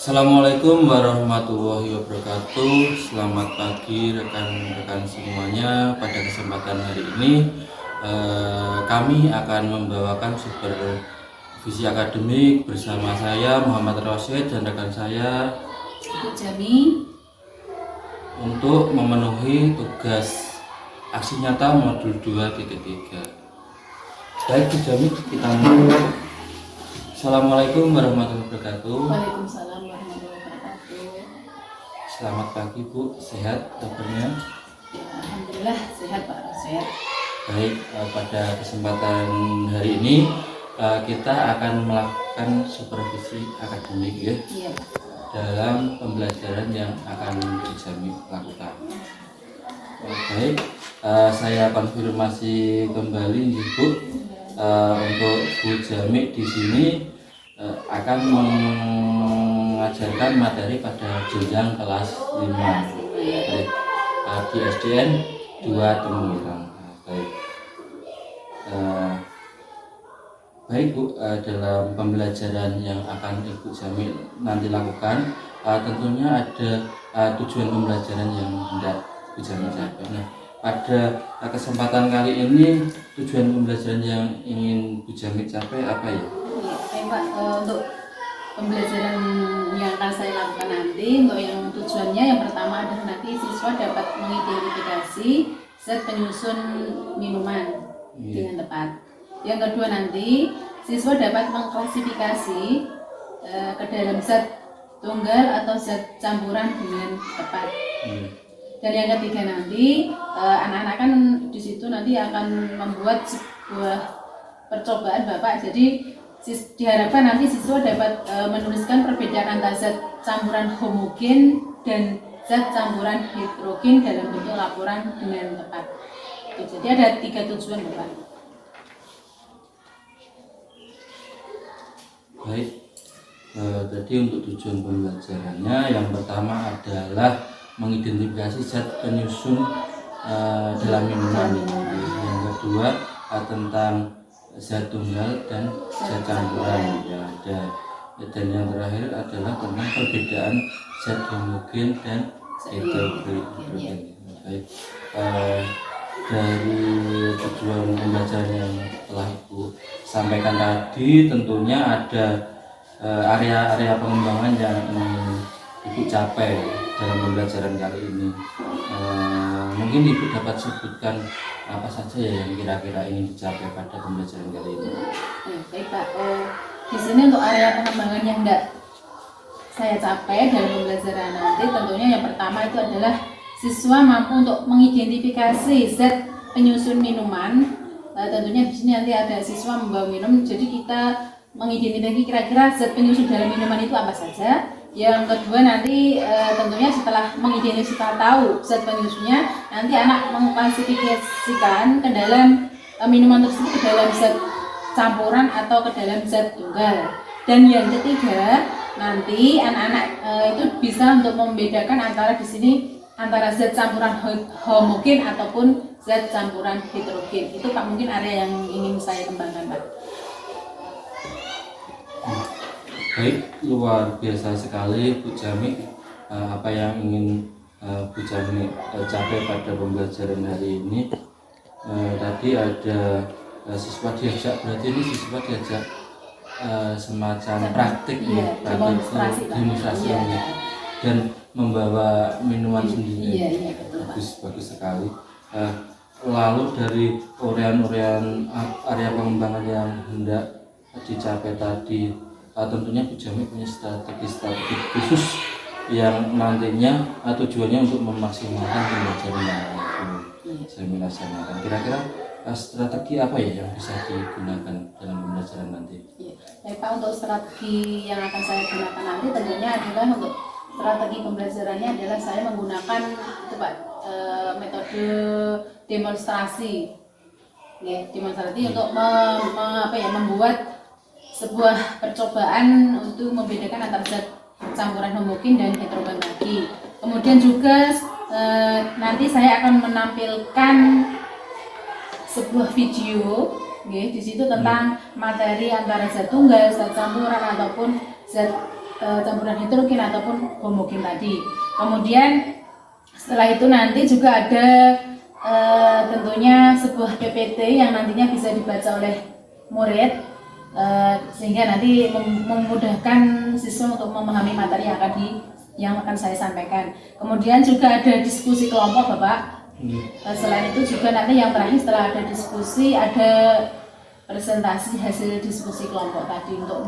Assalamualaikum warahmatullahi wabarakatuh. Selamat pagi rekan-rekan semuanya. Pada kesempatan hari ini kami akan membawakan supervisi akademik bersama saya Muhammad Rosyid dan rekan saya Ibu Jami untuk memenuhi tugas aksi nyata modul 2.3. Baik Bu Jami, kita mulai. Assalamualaikum warahmatullahi wabarakatuh. Waalaikumsalam warahmatullahi wabarakatuh. Selamat pagi Bu, sehat kabarnya? Ya, alhamdulillah sehat Pak Rosyid. Baik, pada kesempatan hari ini kita akan melakukan supervisi akademik ya, Iya Pak. dalam pembelajaran yang akan Bu Jami lakukan. Baik, saya konfirmasi kembali Bu, untuk Bu Jami di sini akan mengajarkan materi pada jenjang kelas 5 di SDN 2 Temurang. Baik. Baik Bu, dalam pembelajaran yang akan Ibu Jami nanti lakukan, tentunya ada tujuan pembelajaran yang hendak Bu Jami capai. Nah, pada kesempatan kali ini tujuan pembelajaran yang ingin Bu Jami capai apa ya? Iya, Pak, untuk pembelajaran yang akan saya lakukan nanti, untuk yang tujuannya yang pertama adalah nanti siswa dapat mengidentifikasi zat penyusun minuman dengan tepat. Yang kedua nanti siswa dapat mengklasifikasi ke dalam zat tunggal atau zat campuran dengan tepat. Dan yang ketiga nanti anak-anak kan di situ nanti akan membuat sebuah percobaan Bapak. Jadi diharapkan nanti siswa dapat menuliskan perbedaan antara zat campuran homogen dan zat campuran heterogen dalam bentuk laporan dengan tepat. Jadi ada 3 tujuan Bapak. Baik, jadi untuk tujuan pembelajarannya yang pertama adalah mengidentifikasi zat penyusun dalam minuman. Yang kedua tentang zat tunggal dan zat campuran yang ada. Dan yang terakhir adalah tentang perbedaan zat homogen dan heterogen. Baik, dari tujuan pembelajaran yang telah Ibu sampaikan tadi, tentunya ada area-area pengembangan yang ingin Ibu capai dalam pembelajaran kali ini. Mungkin Ibu dapat sebutkan apa saja ya yang kira-kira ingin dicapai pada pembelajaran kali ini. Baik Pak, di sini untuk area pengembangan yang hendak saya capai dalam pembelajaran nanti, tentunya yang pertama itu adalah siswa mampu untuk mengidentifikasi zat penyusun minuman. Tentunya di sini nanti ada siswa membawa minum, jadi kita mengidentifikasi kira-kira zat penyusun dalam minuman itu apa saja. Yang kedua nanti tentunya setelah mengidentifikasi tahu zat penyusunnya, nanti anak mengklasifikasikan ke dalam minuman tersebut ke dalam zat campuran atau ke dalam zat tunggal. Dan yang ketiga nanti anak-anak itu bisa untuk membedakan antara di sini antara zat campuran homogen ataupun zat campuran heterogen. Itu Pak mungkin area yang ingin saya kembangkan Pak. Baik, luar biasa sekali Bu Jami apa yang ingin Bu Jami capai pada pembelajaran hari ini. Tadi ada siswa diajak, berarti ini siswa diajak semacam praktik ya, demonstrasi ya, dan membawa minuman sendiri. Bagus sekali. Lalu dari urean-urean area pengembangan yang hendak dicapai tadi, tentunya Bu Jami punya strategi khusus yang nantinya tujuannya untuk memaksimalkan pembelajaran yang Jami laksanakan. Kira-kira strategi apa ya yang bisa digunakan dalam pembelajaran nanti? Baik Pak, untuk strategi yang akan saya gunakan nanti tentunya adalah untuk strategi pembelajarannya adalah saya menggunakan itu Pak metode demonstrasi. Demonstrasi untuk membuat sebuah percobaan untuk membedakan antara zat campuran homogen dan heterogen tadi. Kemudian juga nanti saya akan menampilkan sebuah video di situ tentang materi antara zat tunggal, zat campuran ataupun zat campuran heterogen ataupun homogen tadi. Kemudian setelah itu nanti juga ada tentunya sebuah PPT yang nantinya bisa dibaca oleh murid, sehingga nanti memudahkan siswa untuk memahami materi yang akan saya sampaikan. Kemudian juga ada diskusi kelompok, Bapak. Selain itu juga nanti yang terakhir setelah ada diskusi ada presentasi hasil diskusi kelompok tadi untuk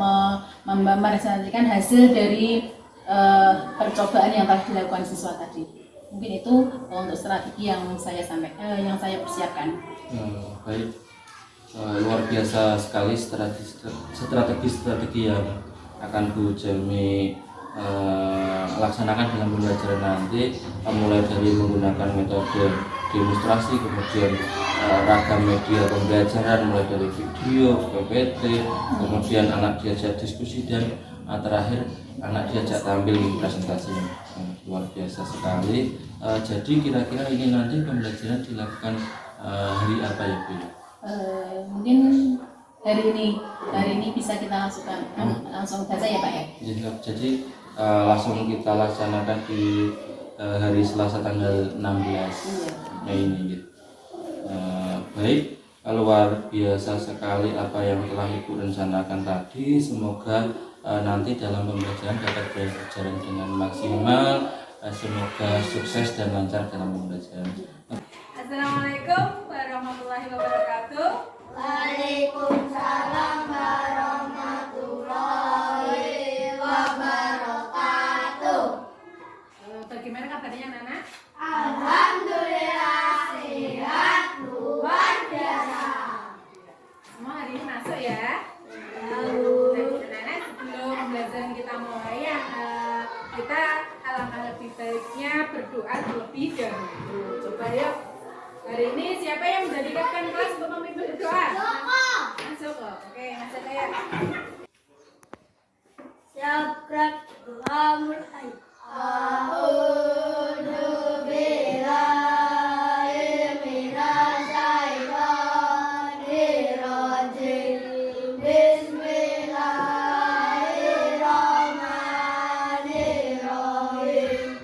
merepresentasikan hasil dari percobaan yang telah dilakukan siswa tadi. Mungkin itu untuk strategi yang saya persiapkan. Baik, luar biasa sekali strategi yang akan Bu Jami laksanakan dalam pembelajaran nanti, mulai dari menggunakan metode demonstrasi, kemudian ragam media pembelajaran mulai dari video, PPT, kemudian anak diajak diskusi, dan terakhir anak diajak tampil di presentasi. Luar biasa sekali. Jadi kira-kira ini nanti pembelajaran dilakukan hari apa ya Bu? Mungkin hari ini bisa kita langsung baca ya Pak ya? Jadi langsung kita laksanakan di hari Selasa tanggal 16 Mei ini gitu. Baik, luar biasa sekali apa yang telah Ibu rencanakan tadi. Semoga nanti dalam pembelajaran dapat berjalan dengan maksimal. Semoga sukses dan lancar dalam pembelajaran. Assalamualaikum warahmatullahi wabarakatuh. Waalaikumsalam warahmatullahi wabarakatuh. Bagaimana kabarnya Nana? Alhamdulillah sehat luar biasa. Semua hari ini masuk ya. Nana, sebelum pembelajaran kita mulai kita alangkah lebih baiknya berdoa terlebih dahulu. Coba yuk. Hari ini siapa yang menjadikan kelas untuk memimpin berdoa? Mas Joko. Oke, Mas Joko ya. Siap, doa mulai. A'udzu billahi minasyaitonir rajim. Bismillahirrahmanirrahim.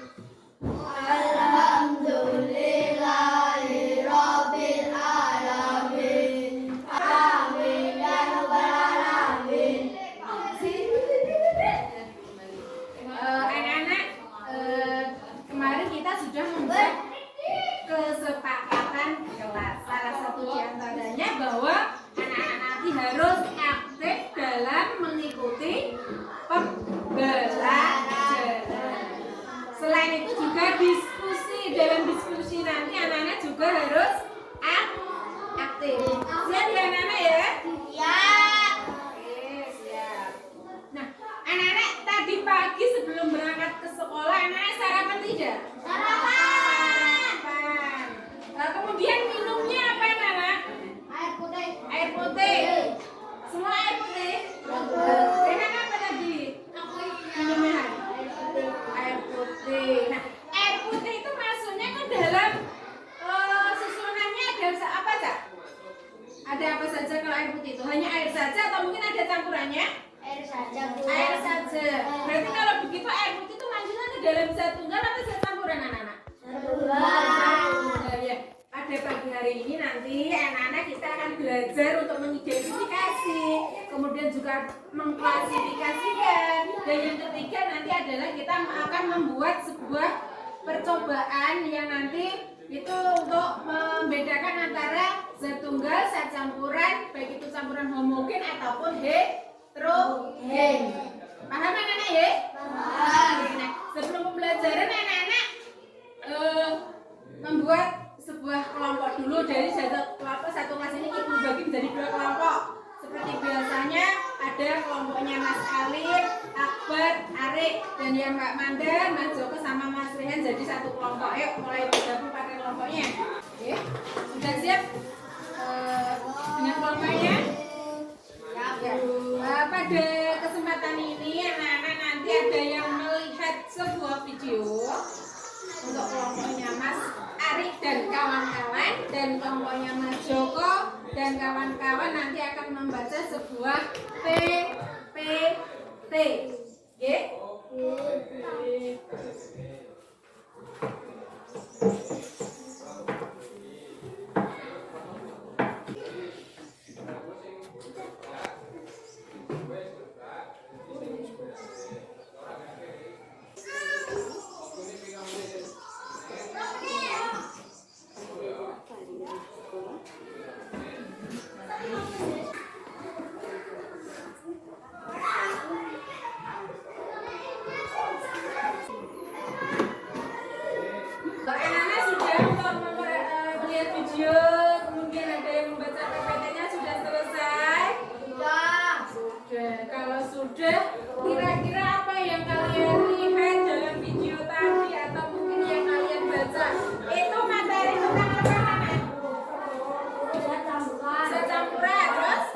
Alhamdulillahi rabbil alamin. Amin ya rabbal alamin. Anak-anak, kemarin kita sudah membuat kesepakatan kelas. Salah satu di antaranya bahwa anak-anak nanti harus aktif dalam mengikuti pembelajaran. Selain itu juga diskusi. Dalam diskusi nanti anak-anak juga harus aktif. Siap ya anak-anak ya? Siap. Oke, siap. Nah, anak-anak tadi pagi sebelum berangkat ke sekolah, anak-anak sarapan tidak? Sarapan. Kemudian minumnya apa anak-anak? Air putih. Air putih. Semua air putih? Dengan apa tadi? Minumnya? Air putih. Nah, air putih itu masuknya ke dalam susunannya ada apa Cak? Ada apa saja kalau air putih itu? Hanya air saja atau mungkin ada campurannya? Air saja, Bu. Air saja. Berarti kalau begitu air putih itu masuknya ke dalam zat tunggal atau zat campuran anak-anak? Ya. Pada pagi hari ini nanti anak-anak kita akan belajar untuk mengidentifikasi, kemudian juga mengklasifikasikan, dan yang ketiga nanti adalah kita akan membuat sebuah percobaan yang nanti itu untuk membedakan antara zat tunggal, zat campuran, baik itu campuran homogen ataupun heterogen. Paham anak-anak ya? Paham. Nah, sebelum pembelajaran anak-anak membuat sebuah kelompok dulu. Dari satu kelas ini ibu bagi menjadi 2 kelompok. Seperti biasanya ada kelompoknya Mas Alif, Akbar, Arik, dan yang Mbak Manda, Mas Joko sama Mas Rehan jadi 1 kelompok. Yuk mulai bergabung pada kelompoknya. Oke, sudah siap dengan kelompoknya? Ya. Pada kesempatan ini anak-anak nanti ada yang melihat sebuah video untuk kelompoknya Mas Arik dan kawan-kawan, dan kelompoknya Mas Joko dan kawan-kawan nanti akan membaca sebuah PPT. Oke? Anak-anak sudah melihat video, kemudian ada yang membaca PPT-nya sudah selesai? Sudah. Sudah. Kalau sudah, kira-kira apa yang kalian lihat dalam video tadi atau mungkin yang kalian baca? Itu materi tentang apa, Anak? Zat campuran. Zat campuran, terus?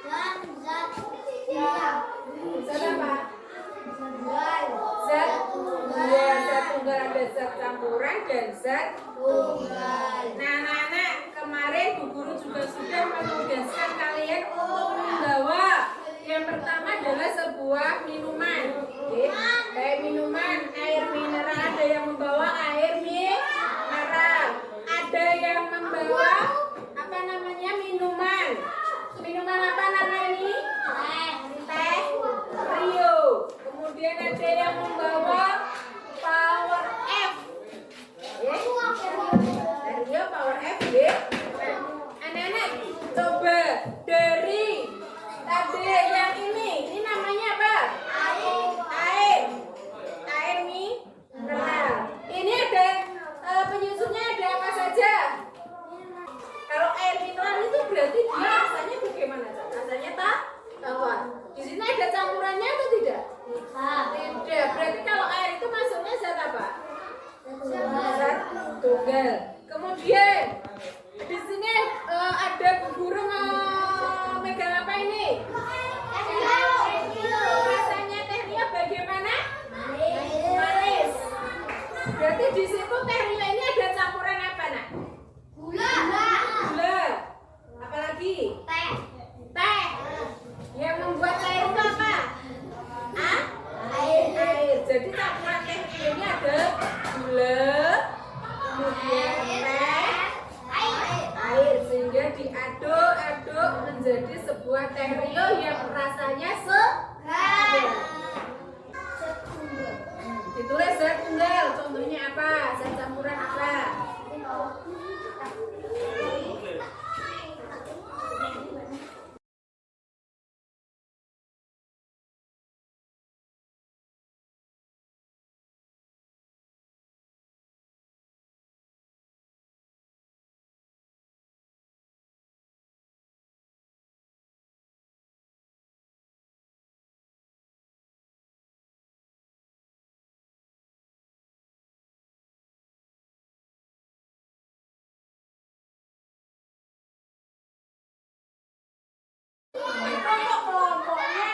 Dan zat kimia. Zat apa? Tunggal. Zat tunggal. Zat tunggal ada zat campuran dan zat Tunggal. Nah, anak-anak, kemarin Bu Guru juga sudah menugaskan kalian untuk membawa yang pertama adalah sebuah minuman. Oke, kayak minuman air mineral, ada yang membawa air mineral, ada yang membawa apa namanya minuman. Minuman apa namanya ini? Teh Rio. Kemudian ada yang membawa Power F. Ya. Rio Power F ya. Nah, anak-anak coba dari tadi yang ini namanya apa? Air mineral. Ini ada penyusunnya ada apa saja? Kalau air mineral itu berarti dia rasanya bagaimana? Rasanya tawar. Di sini ada campurannya atau tidak? Tidak. Berarti kalau air itu masuknya zat apa? Zat tunggal. Kemudian di sini ada Bu Guru mau megang apa ini? Rasanya teh Rio bagaimana? Manis. Berarti di situ teh Rio ini ada campuran apa, Nak? Gula. Gula. Apalagi? Teh. Teh. Yang membuat air itu apa? Air. Jadi campuran teh Rio ini ada gula, kemudian teh, air, sehingga diaduk-aduk menjadi sebuah teh Rio yang rasanya segar. Ditulis zat tunggal, contohnya apa? Zat campuran apa? Itu untuk kelompoknya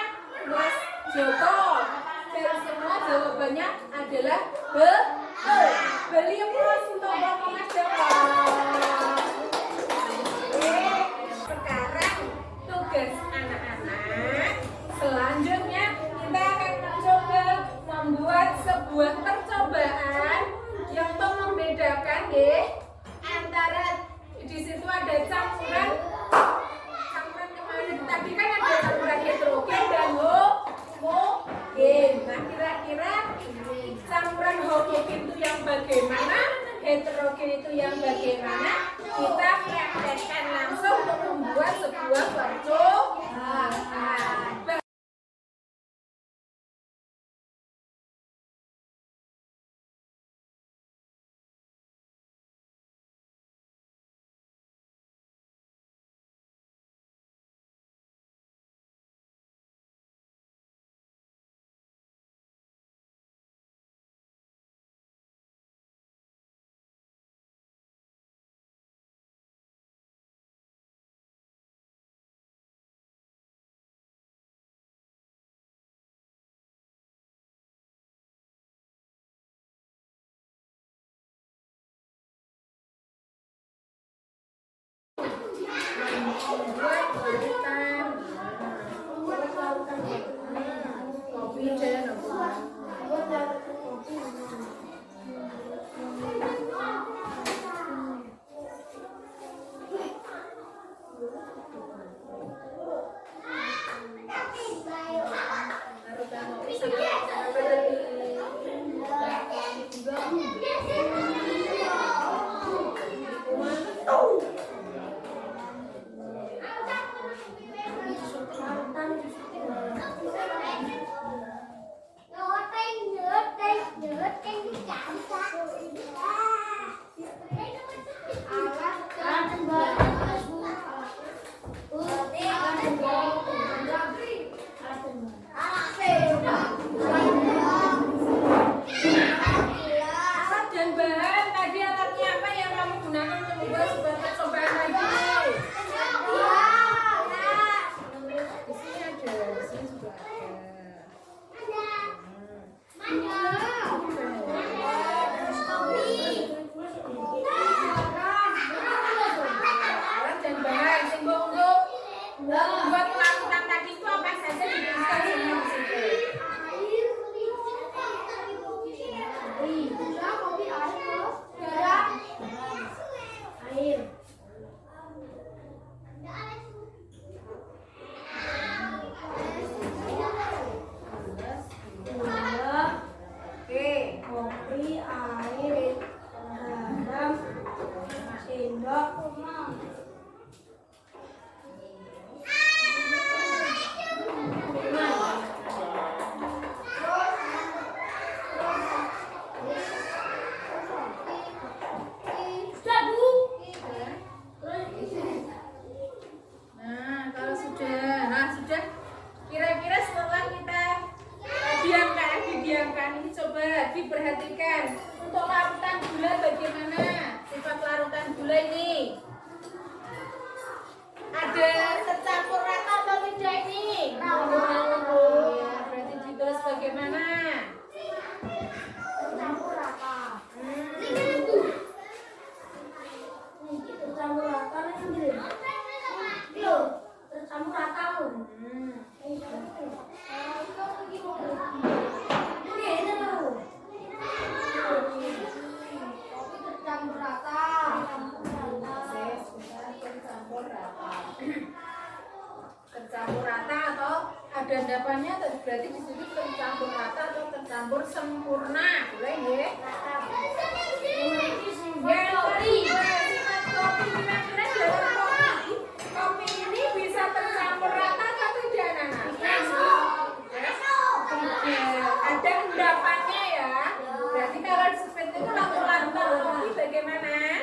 Mas Joko. Dari semua jawabannya adalah beliau plus untuk kelompok Mas Joko. Sekarang tugas anak-anak selanjutnya kita akan mencoba membuat sebuah percobaan yang untuk membedakan antara di situ ada campuran kemarin tadi kan ada campuran heterogen dan homogen. Nah, kira-kira campuran homogen itu yang bagaimana, heterogen itu yang bagaimana? Kita praktekkan langsung untuk membuat sebuah percobaan. Membuat larutan kopi dan Alat dan bahan, tadi alatnya apa yang kamu gunakan untuk membuat sebuah percobaan lagi? Di sini ada, di sini juga ada. Alat dan bahan, simbol untuk membuat larutan tadi itu apa saja dituliskan semua di situ. Oke. Kopi, air, garam, sendok, Nah, kalau sudah kira-kira setelah kita didiamkan ini coba diperhatikan untuk larutan gula bagaimana sifat larutan gula ini. Ada tercampur rata atau tidak ini? Ya, berarti ditulis bagaimana? campur rata. Tercampur rata nih sendiri. Loh, tercampur rata loh. Tercampur rata. Tercampur rata atau ada endapannya berarti di situ tercampur rata atau tercampur sempurna. Boleh ya? Sifat kopi kira-kira dalam kopi ini bisa tercampur rata atau tidak, Nana? Ada endapannya ya. Berarti kalau seperti itu larutan kopi bagaimana?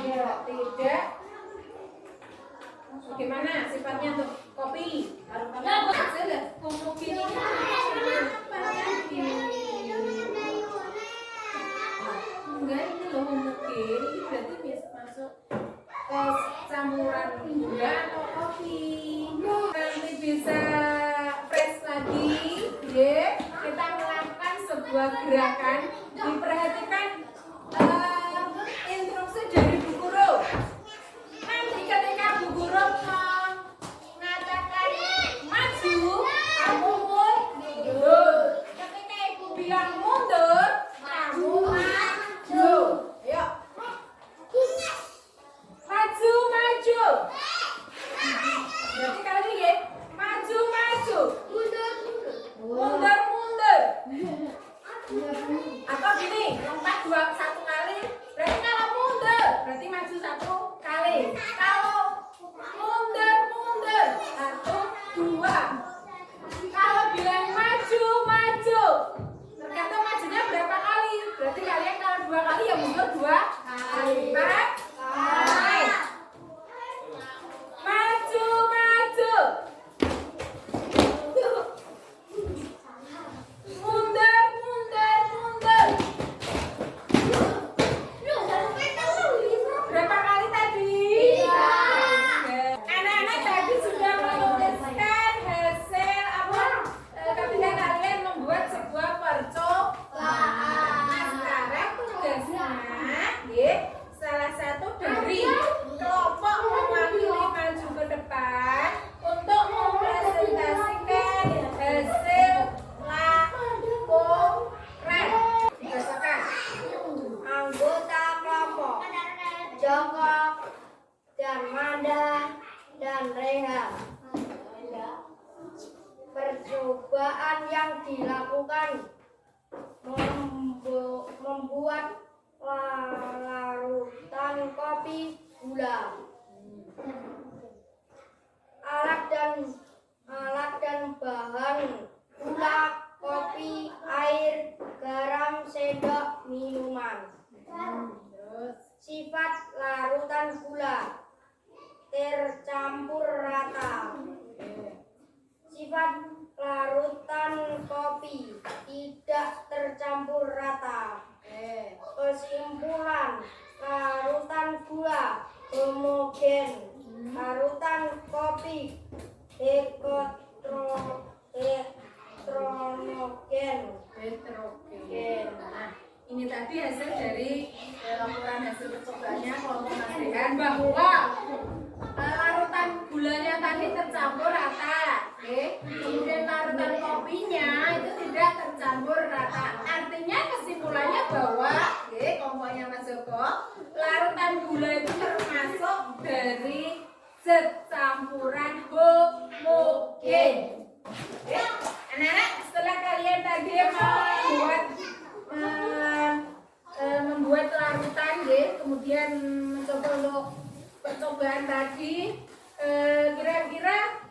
Ya, tidak. Bagaimana sifatnya untuk kopi? Homogen ini enggak, ini loh homogen. Ini berarti bisa masuk ke campuran gula atau kopi. Nanti bisa fresh lagi, ya. Kita melakukan sebuah gerakan. Diperhatikan instruksi dari Bu Guru. Nanti ketika Bu Guru mengatakan maju, kamu mundur. Ketika Ibu bilang mundur, kamu maju. Ayo. Maju, maju. Berarti kali ini ya, maju, maju. Mundur, mundur. Atau gini, lompat satu kali. Berarti kalau mundur, berarti maju satu kali. Kalau mundur, mundur. 1, 2. Kalau bilang maju, maju. Tergantung majunya berapa kali. Berarti kalian kalau 2 kali ya mundur 2 kali. Baik? Baik. Maju, maju. Mundur, mundur, mundur. Berapa kali tadi? 3. Anak-anak tadi sudah menuliskan hasil apa? Ketika kalian membuat sebuah percobaan. Nah, sekarang tugasnya, ya, Joko, dan Manda, dan Rehan. Percobaan yang dilakukan membuat larutan kopi gula. Alat dan bahan: gula, kopi, air, garam, sendok minuman. Sifat larutan gula: tercampur rata. Sifat larutan kopi: tidak tercampur rata. Kesimpulan: larutan gula homogen, larutan kopi heterogen. Nah, ini tadi hasil dari laporan hasil percobaannya kelompok Mas Rehan bahwa larutan gulanya tadi tercampur rata, kemudian larutan kopinya itu tidak tercampur rata. Artinya kesimpulannya bahwa kelompoknya Mas Joko, larutan gula itu termasuk dari zat campuran homogen. Anak-anak, setelah kalian tadi membuat larutan, kemudian mencoba untuk percobaan tadi, kira-kira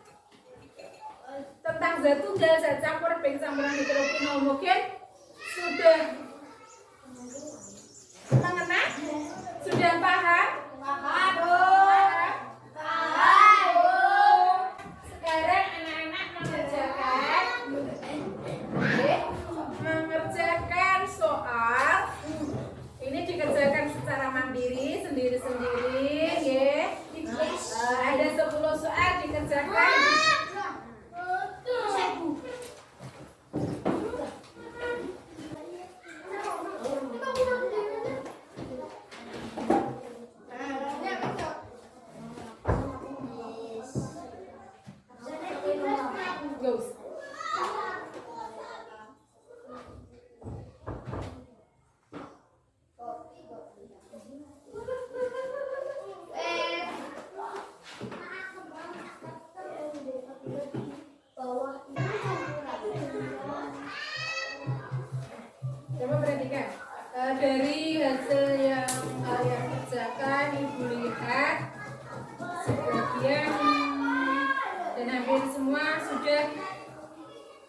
tentang zat tunggal, zat campur, baik campuran heterogen homogen sudah mengenal? Sudah paham? Sekarang anak-anak mengerjakan soal. Ini dikerjakan secara mandiri, sendiri-sendiri, ada 10 soal dikerjakan. Goes. Coba perhatikan, dari hasil yang kalian kerjakan, ibu lihat sebagian dan hampir semua sudah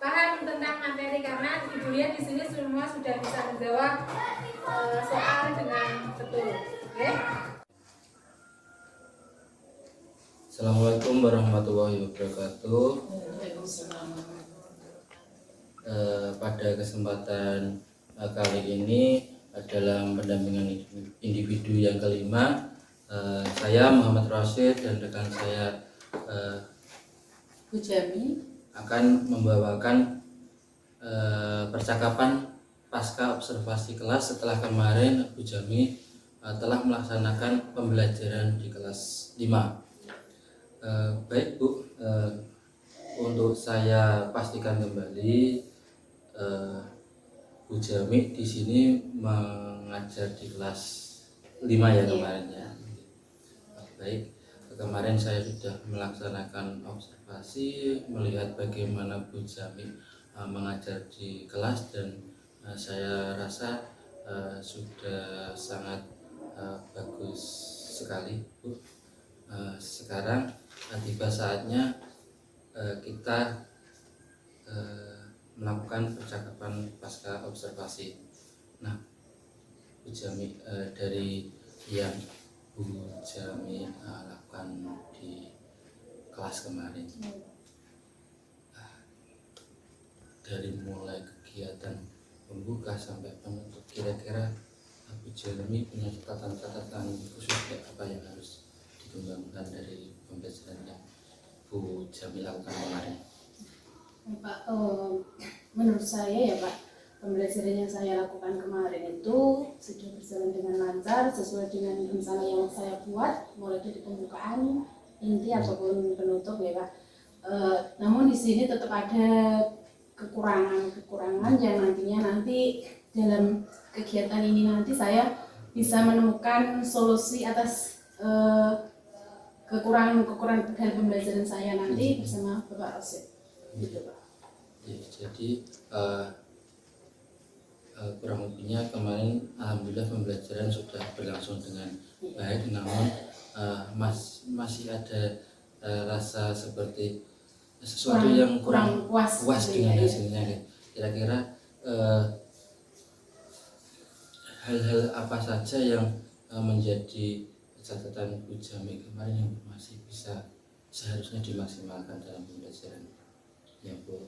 paham tentang materi, karena ibu lihat di sini semua sudah bisa menjawab soal dengan betul. Oke? Assalamualaikum warahmatullahi wabarakatuh. Pada kesempatan kali ini dalam pendampingan individu yang kelima, saya Muhammad Rashid dan rekan saya Bu Jami akan membawakan percakapan pasca observasi kelas setelah kemarin Bu Jami telah melaksanakan pembelajaran di kelas 5. Baik Bu, untuk saya pastikan kembali, Bu Jami di sini mengajar di kelas 5 ya kemarin ya. Baik, kemarin saya sudah melaksanakan observasi, melihat bagaimana Bu Jami mengajar di kelas, dan saya rasa sudah sangat bagus sekali Bu. Sekarang tiba saatnya kita melakukan percakapan pasca observasi. Nah, Bu Jami, dari yang Bu Jami lakukan di kelas kemarin, dari mulai kegiatan pembuka sampai penutup, kira-kira Bu Jami punya catatan-catatan khusus apa yang harus dikembangkan dari pembelajaran yang Bu Jami lakukan kemarin? Pak, menurut saya ya Pak, pembelajaran yang saya lakukan kemarin itu sudah berjalan dengan lancar sesuai dengan rencana yang saya buat, mulai dari pembukaan, inti ataupun penutup ya Pak. Namun di sini tetap ada kekurangan yang nanti dalam kegiatan ini nanti saya bisa menemukan solusi atas kekurangan dalam pembelajaran saya nanti bersama Bapak Rosid. Gitu, Pak. Ya, jadi kurang lebihnya kemarin alhamdulillah pembelajaran sudah berlangsung dengan baik, namun masih ada rasa seperti sesuatu yang kurang puas dengan hasilnya. Kira-kira hal-hal apa saja yang menjadi catatan Bu Jami kemarin yang masih bisa seharusnya dimaksimalkan dalam pembelajaran yang Bu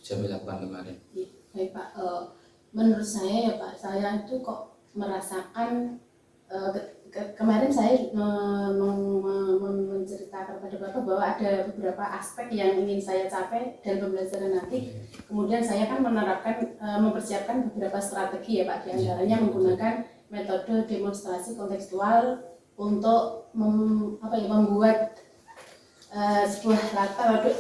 Jami lakukan kemarin? Baik Pak, menurut saya ya Pak, saya itu kok merasakan kemarin saya menceritakan kepada Bapak bahwa ada beberapa aspek yang ingin saya capai dalam pembelajaran nanti. Kemudian saya kan mempersiapkan beberapa strategi ya Pak, diantaranya menggunakan metode demonstrasi kontekstual untuk membuat sebuah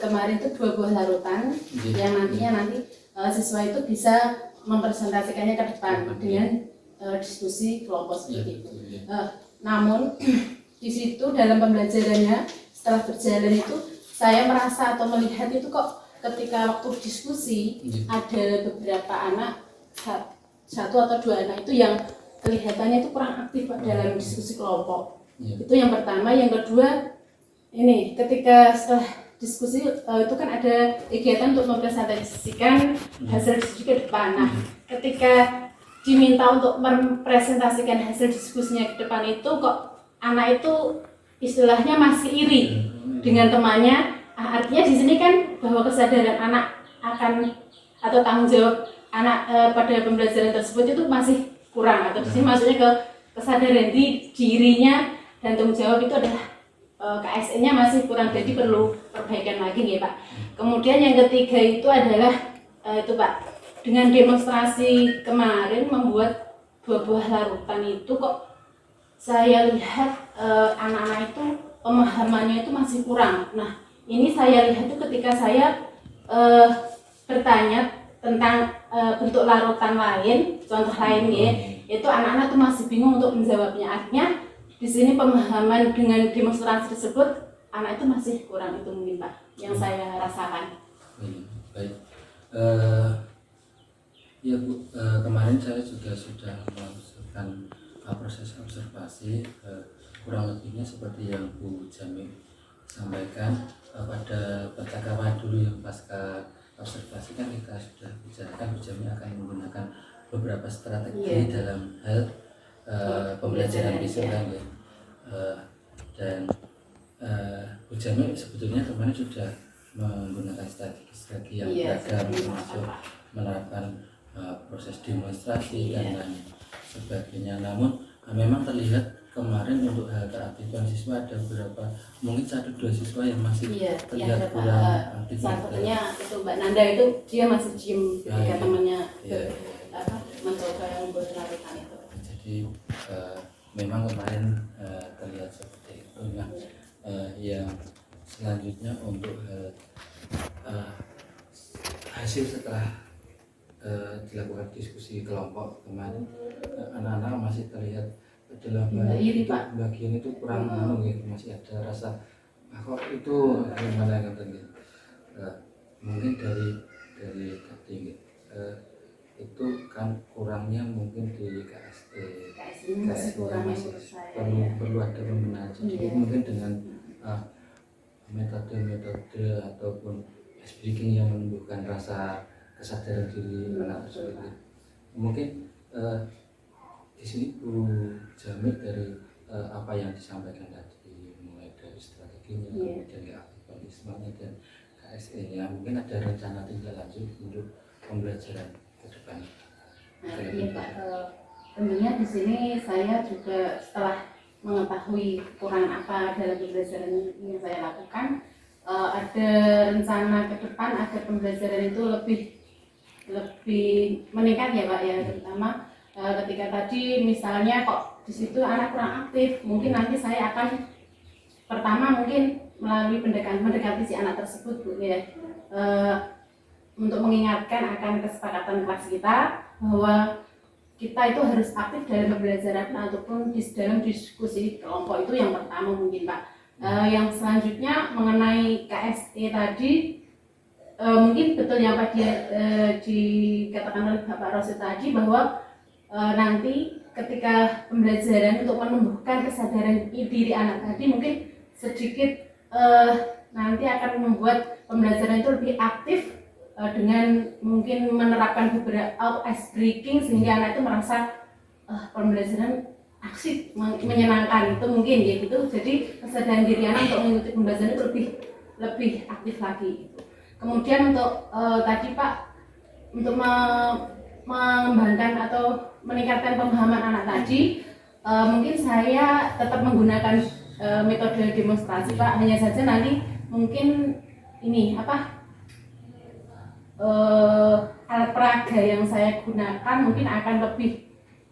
kemarin itu 2 buah larutan yang nanti siswa itu bisa mempresentasikannya ke depan dengan diskusi kelompok seperti itu. Namun di situ dalam pembelajarannya setelah berjalan itu saya merasa atau melihat itu kok ketika waktu diskusi ada beberapa anak, 1 atau 2 anak itu yang kelihatannya itu kurang aktif dalam diskusi kelompok. Itu yang pertama. Yang kedua, ini ketika setelah diskusi itu kan ada kegiatan untuk mempresentasikan hasil diskusi ke depan. Nah, ketika diminta untuk mempresentasikan hasil diskusinya ke depan itu kok anak itu istilahnya masih iri dengan temannya. Artinya di sini kan bahwa kesadaran anak akan atau tanggung jawab anak pada pembelajaran tersebut itu masih kurang, atau di sini maksudnya ke kesadaran dirinya dan tanggung jawab itu adalah KSN-nya masih kurang, jadi perlu perbaikan lagi ya Pak. Kemudian yang ketiga itu adalah itu Pak, dengan demonstrasi kemarin membuat 2 buah larutan itu kok saya lihat anak-anak itu pemahamannya itu masih kurang. Nah ini saya lihat itu ketika saya bertanya tentang bentuk larutan lain, contoh lain ya, itu anak-anak tuh masih bingung untuk menjawabnya. Artinya di sini pemahaman dengan demonstrasi tersebut anak itu masih kurang, itu mungkin Pak yang saya rasakan. Baik, ya Bu, kemarin saya juga sudah melakukan proses observasi, kurang lebihnya seperti yang Bu Jami sampaikan. Pada percakapan dulu yang pasca observasi kan kita sudah bicarakan Bu Jami akan menggunakan beberapa strategi dalam hal pembelajaran visual kan ya. Dan Bu Jami sebetulnya kemarin sudah menggunakan strategi yang beragam, termasuk menerapkan proses demonstrasi dan lain sebagainya. Namun memang terlihat kemarin untuk hal keaktifan siswa ada beberapa, mungkin 1-2 siswa yang masih terlihat kurang aktif. Satunya itu Mbak Nanda, itu dia masih diem ketika temannya mencoba membuat larutan itu. Jadi memang kemarin terlihat seperti itu. Nah, yang selanjutnya untuk hasil setelah dilakukan diskusi kelompok kemarin, anak-anak masih terlihat dalam bagian itu kurang gitu, masih ada rasa kok itu gimana katanya. Mungkin dari tadi itu kan kurangnya mungkin di KSE masih perlu ada pembenahan. Jadi mungkin dengan metode ataupun speaking yang menumbuhkan rasa kesadaran diri anak tersebut. Mungkin di sini Bu Jami dari apa yang disampaikan tadi, mulai dari strateginya, kemudian aktivismenya dan KSE-nya, mungkin ada rencana tindak lanjut untuk pembelajaran ke depan. Iya Pak, tentunya di sini saya juga setelah mengetahui kekurangan apa dalam pembelajaran yang saya lakukan, ada rencana ke depan agar pembelajaran itu lebih meningkat ya Pak ya, terutama ketika tadi misalnya kok di situ anak kurang aktif, mungkin nanti saya akan pertama mungkin melalui mendekati si anak tersebut Bu ya, untuk mengingatkan akan kesepakatan kelas kita bahwa kita itu harus aktif dalam pembelajaran ataupun di dalam diskusi kelompok. Itu yang pertama mungkin Pak. Yang selanjutnya mengenai KSE tadi, mungkin betul yang Pak dikatakan oleh Bapak Rosid tadi bahwa nanti ketika pembelajaran untuk menumbuhkan kesadaran diri anak tadi mungkin sedikit nanti akan membuat pembelajaran itu lebih aktif dengan mungkin menerapkan beberapa ice breaking sehingga anak itu merasa pembelajaran asik, menyenangkan, itu mungkin ya gitu. Jadi kesadaran diri anak untuk mengikuti pembelajaran itu lebih aktif lagi gitu. Kemudian untuk tadi Pak, untuk mengembangkan atau meningkatkan pemahaman anak tadi, mungkin saya tetap menggunakan metode demonstrasi Pak. Hanya saja nanti mungkin ini alat peraga yang saya gunakan mungkin akan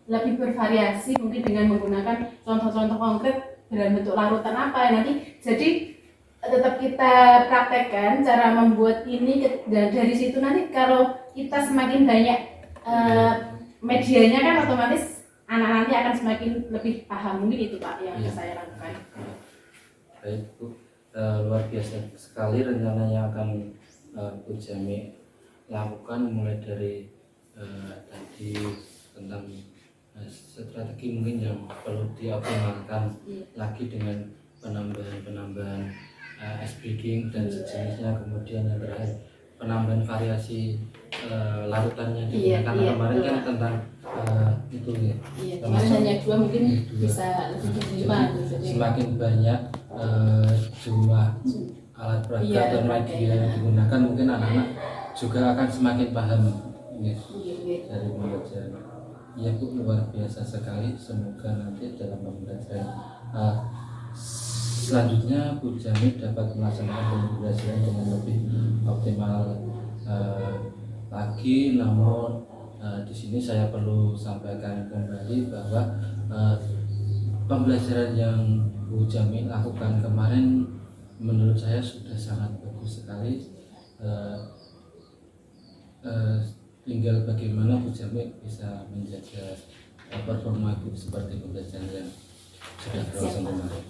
lebih bervariasi, mungkin dengan menggunakan contoh-contoh konkret dalam bentuk larutan apa nanti. Jadi tetap kita praktekkan cara membuat ini, dan dari situ nanti kalau kita semakin banyak medianya kan otomatis anak nanti akan semakin lebih paham. Mungkin itu Pak yang saya lakukan. Baik Bu, luar biasa sekali rencana yang akan Bu Jami lakukan, mulai dari tadi tentang strategi mungkin yang perlu dioptimalkan lagi dengan penambahan ice breaking dan sejenisnya, kemudian yang terakhir penambahan variasi larutannya digunakan. Kemarin kan tentang itu ya. Kemarin hanya 2, mungkin bisa lebih dari 5. Semakin banyak jumlah alat peraga dan media yang digunakan, mungkin anak-anak juga akan semakin paham dari pembelajaran. Ya Bu, luar biasa sekali. Semoga nanti dalam pembelajaran selanjutnya Bu Jami dapat melaksanakan pembelajaran dengan lebih optimal lagi. Namun di sini saya perlu sampaikan kembali bahwa pembelajaran yang Bu Jami lakukan kemarin menurut saya sudah sangat bagus sekali. Tinggal bagaimana Bu Jami bisa menjaga performa Ibu seperti pembelajaran yang sudah berlangsung kemarin.